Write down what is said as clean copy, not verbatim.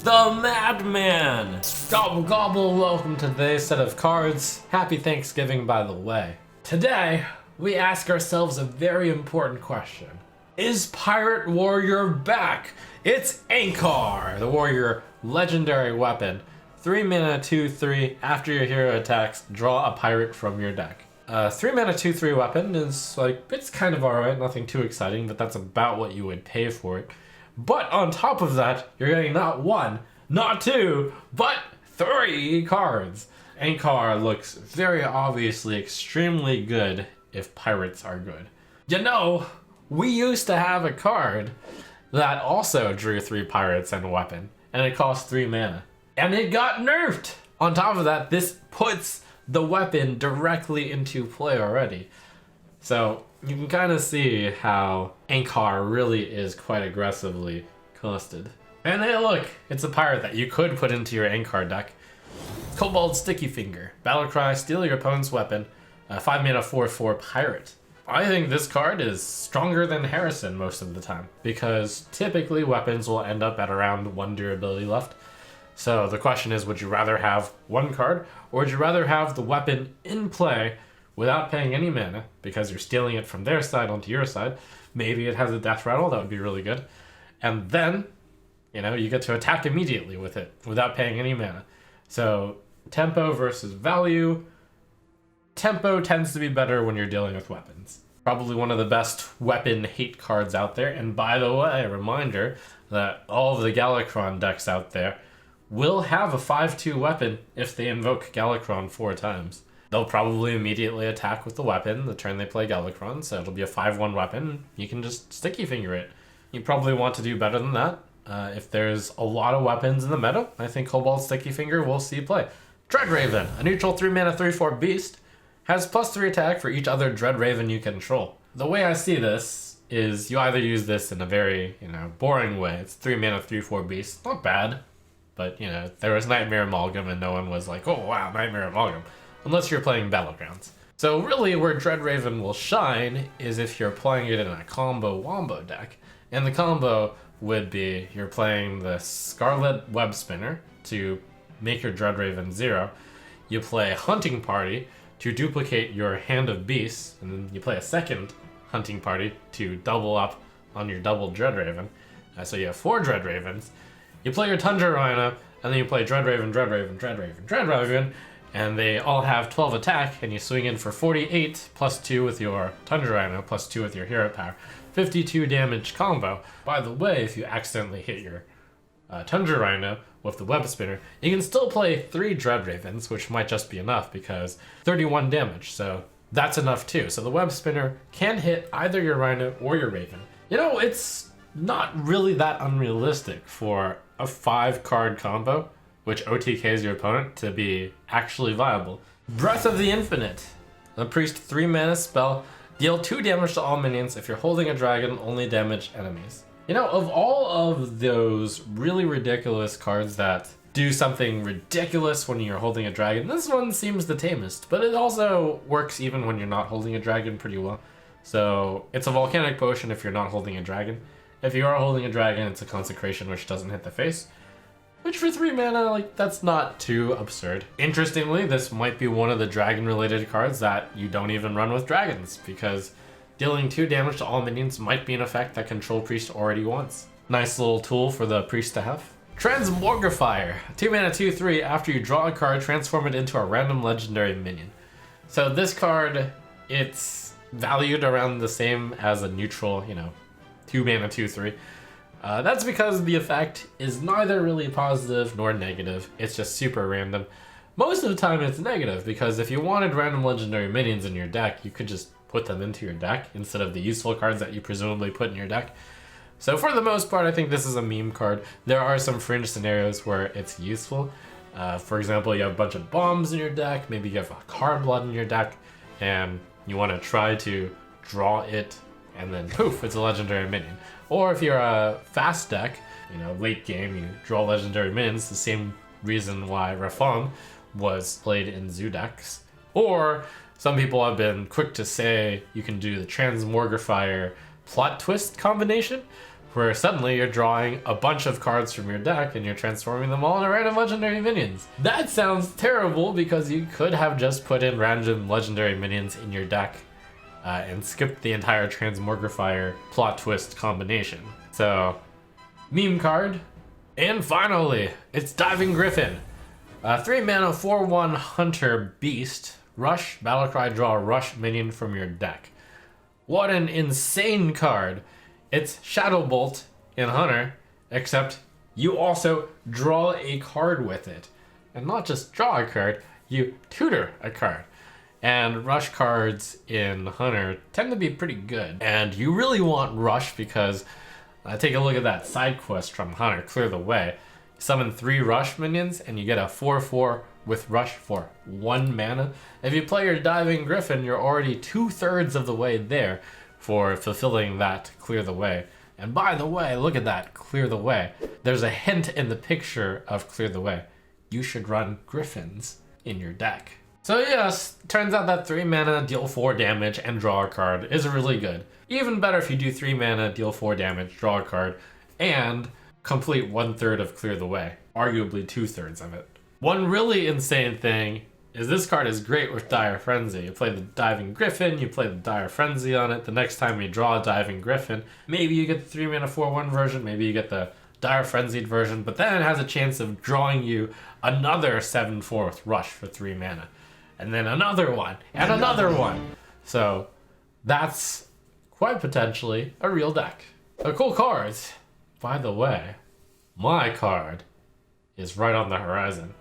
the Madman! Gobble gobble, welcome to today's set of cards. Happy Thanksgiving, by the way. Today, we ask ourselves a very important question. Is Pirate Warrior back? It's Ankar, the warrior legendary weapon. 3 mana, 2/3, after your hero attacks, draw a pirate from your deck. 3 mana, 2/3 weapon is it's kind of alright, nothing too exciting, but that's about what you would pay for it. But on top of that, you're getting not 1, not 2, but 3 cards. Ankar looks very obviously extremely good if pirates are good. You know, we used to have a card that also drew 3 pirates and a weapon, and it cost 3 mana. And it got nerfed! On top of that, this puts the weapon directly into play already. So you can kind of see how Ankar really is quite aggressively costed. And hey look, it's a pirate that you could put into your Ankar deck. Cobalt Sticky Finger. Battlecry, steal your opponent's weapon. 5 mana 4/4 pirate. I think this card is stronger than Harrison most of the time, because typically weapons will end up at around 1 durability left. So the question is, would you rather have 1 card, or would you rather have the weapon in play without paying any mana, because you're stealing it from their side onto your side? Maybe it has a death rattle, that would be really good. And then, you get to attack immediately with it without paying any mana. So tempo versus value. Tempo tends to be better when you're dealing with weapons. Probably one of the best weapon hate cards out there. And by the way, a reminder that all of the Galakrond decks out there will have a 5/2 weapon if they invoke Galakrond 4 times. They'll probably immediately attack with the weapon the turn they play Galakrond, so it'll be a 5/1 weapon. You can just sticky finger it. You probably want to do better than that. If there's a lot of weapons in the meta, I think Cobalt Sticky Finger will see play. Dreadraven, a neutral 3 mana 3/4 beast, has +3 attack for each other Dreadraven you control. The way I see this is you either use this in a very, boring way. It's 3 mana 3/4 beast, not bad. But, there was Nightmare Amalgam and no one was like, oh wow, Nightmare Amalgam. Unless you're playing Battlegrounds. So really where Dreadraven will shine is if you're playing it in a combo wombo deck. And the combo would be you're playing the Scarlet Web Spinner to make your Dreadraven 0. You play Hunting Party to duplicate your Hand of Beasts, and then you play a second Hunting Party to double up on your double Dreadraven. So you have 4 Dreadravens. You play your Tundra Rhino, and then you play Dreadraven, Dreadraven, Dreadraven, Dreadraven, and they all have 12 attack, and you swing in for 48, +2 with your Tundra Rhino, +2 with your hero power. 52 damage combo. By the way, if you accidentally hit your Tundra Rhino with the Web Spinner, you can still play 3 Dreadravens, which might just be enough because 31 damage, so that's enough too. So the Web Spinner can hit either your Rhino or your Raven. It's not really that unrealistic for a 5-card combo, which OTKs your opponent, to be actually viable. Breath of the Infinite. A priest 3 mana spell. Deal 2 damage to all minions. If you're holding a dragon, only damage enemies. Of all of those really ridiculous cards that do something ridiculous when you're holding a dragon, this one seems the tamest, but it also works even when you're not holding a dragon pretty well. So it's a volcanic potion if you're not holding a dragon. If you are holding a dragon, it's a consecration which doesn't hit the face. Which for 3 mana, that's not too absurd. Interestingly, this might be one of the dragon-related cards that you don't even run with dragons, because dealing 2 damage to all minions might be an effect that Control Priest already wants. Nice little tool for the priest to have. Transmogrifier. 2 mana 2/3, after you draw a card, transform it into a random legendary minion. So this card, it's valued around the same as a neutral, 2 mana 2/3. That's because the effect is neither really positive nor negative. It's just super random. Most of the time it's negative, because if you wanted random legendary minions in your deck, you could just put them into your deck instead of the useful cards that you presumably put in your deck. So for the most part, I think this is a meme card. There are some fringe scenarios where it's useful. For example, you have a bunch of bombs in your deck, maybe you have a card blood in your deck, and you want to try to draw it, and then poof, it's a legendary minion. Or if you're a fast deck, late game, you draw legendary minions, the same reason why Rafam was played in zoo decks. Or some people have been quick to say you can do the Transmogrifier plot twist combination, where suddenly you're drawing a bunch of cards from your deck and you're transforming them all into random legendary minions. That sounds terrible because you could have just put in random legendary minions in your deck and skipped the entire Transmogrifier plot twist combination. So, meme card. And finally, it's Diving Griffin. 3 mana 4/1 Hunter Beast. Rush, Battlecry, draw a Rush minion from your deck. What an insane card. It's Shadow Bolt in Hunter, except you also draw a card with it. And not just draw a card, you tutor a card. And Rush cards in Hunter tend to be pretty good. And you really want Rush because, take a look at that side quest from Hunter, Clear the Way. Summon 3 Rush minions and you get a 4/4 with Rush for 1 mana. If you play your Diving Griffin, you're already 2/3 of the way there for fulfilling that Clear the Way. And by the way, look at that, Clear the Way. There's a hint in the picture of Clear the Way. You should run Griffins in your deck. So yes, turns out that 3 mana, deal 4 damage, and draw a card is really good. Even better if you do 3 mana, deal 4 damage, draw a card, and complete 1/3 of Clear the Way. Arguably 2/3 of it. One really insane thing is this card is great with Dire Frenzy. You play the Diving Griffin, you play the Dire Frenzy on it. The next time you draw a Diving Griffin, maybe you get the 3 mana 4/1 version, maybe you get the Dire Frenzied version, but then it has a chance of drawing you another 7/4 with Rush for 3 mana. And then another one, and another one. So that's quite potentially a real deck. A cool card. By the way, my card is right on the horizon.